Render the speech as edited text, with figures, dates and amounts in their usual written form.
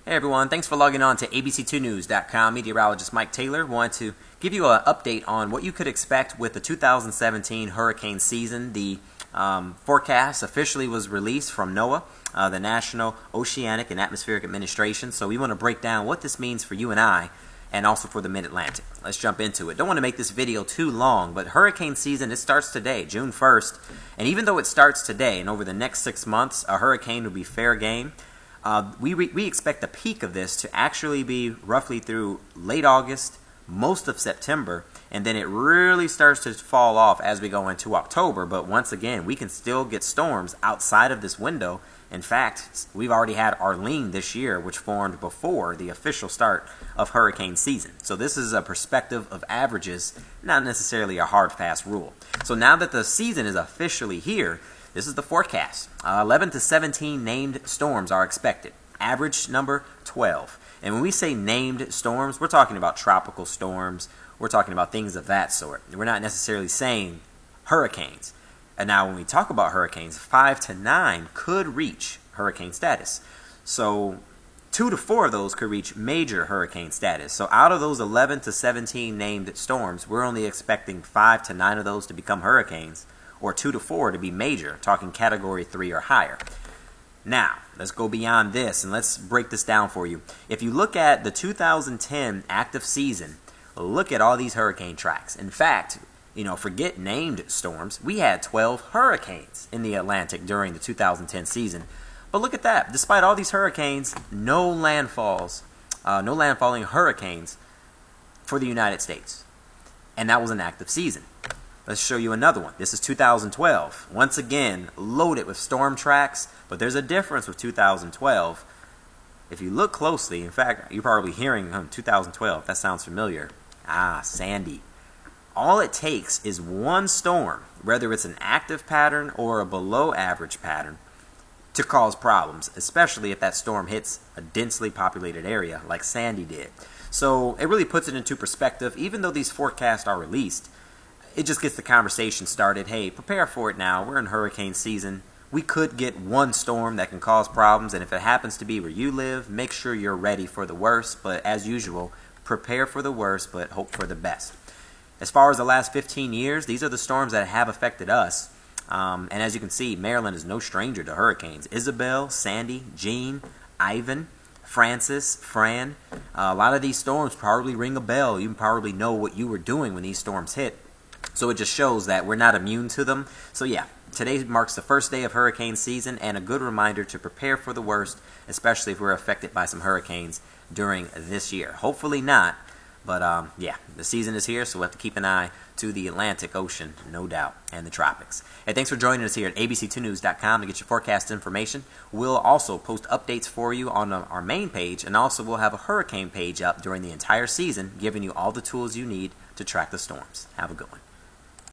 Hey everyone, thanks for logging on to abc2news.com. Meteorologist Mike Taylor wanted to give you an update on what you could expect with the 2017 hurricane season. The forecast officially was released from NOAA, the National Oceanic and Atmospheric Administration. So we want to break down what this means for you and I, and also for the Mid-Atlantic. Let's jump into it. Don't want to make this video too long, but hurricane season, it starts today, June 1st. And even though it starts today and over the next 6 months, a hurricane will be fair game. We expect the peak of this to actually be roughly through late August, most of September, and then it really starts to fall off as we go into October. But once again, we can still get storms outside of this window. In fact, we've already had Arlene this year, which formed before the official start of hurricane season. So this is a perspective of averages, not necessarily a hard, fast rule. So now that the season is officially here, this is the forecast. 11 to 17 named storms are expected. Average number 12. And when we say named storms, we're talking about tropical storms. We're talking about things of that sort. We're not necessarily saying hurricanes. And now when we talk about hurricanes, 5 to 9 could reach hurricane status. So 2 to 4 of those could reach major hurricane status. So out of those 11 to 17 named storms, we're only expecting 5 to 9 of those to become hurricanes, or 2 to 4 to be major, talking category 3 or higher. Now, let's go beyond this and let's break this down for you. If you look at the 2010 active season, look at all these hurricane tracks. In fact, forget named storms. We had 12 hurricanes in the Atlantic during the 2010 season. But look at that. Despite all these hurricanes, no landfalling hurricanes for the United States. And that was an active season. Let's show you another one. This is 2012. Once again, loaded with storm tracks, but there's a difference with 2012. If you look closely, in fact, you're probably hearing 2012. That sounds familiar. Sandy. All it takes is one storm, whether it's an active pattern or a below average pattern, to cause problems, especially if that storm hits a densely populated area like Sandy did. So it really puts it into perspective. Even though these forecasts are released, it just gets the conversation started. Hey, prepare for it now. We're in hurricane season. We could get one storm that can cause problems, and if it happens to be where you live, make sure you're ready for the worst. But as usual, prepare for the worst, but hope for the best. As far as the last 15 years, these are the storms that have affected us. And as you can see, Maryland is no stranger to hurricanes. Isabel, Sandy, Jean, Ivan, Francis, Fran. A lot of these storms probably ring a bell. You probably know what you were doing when these storms hit. So it just shows that we're not immune to them. So yeah, today marks the first day of hurricane season and a good reminder to prepare for the worst, especially if we're affected by some hurricanes during this year. Hopefully not, but yeah, the season is here, so we'll have to keep an eye to the Atlantic Ocean, no doubt, and the tropics. Hey, thanks for joining us here at abc2news.com to get your forecast information. We'll also post updates for you on our main page, and also we'll have a hurricane page up during the entire season, giving you all the tools you need to track the storms. Have a good one.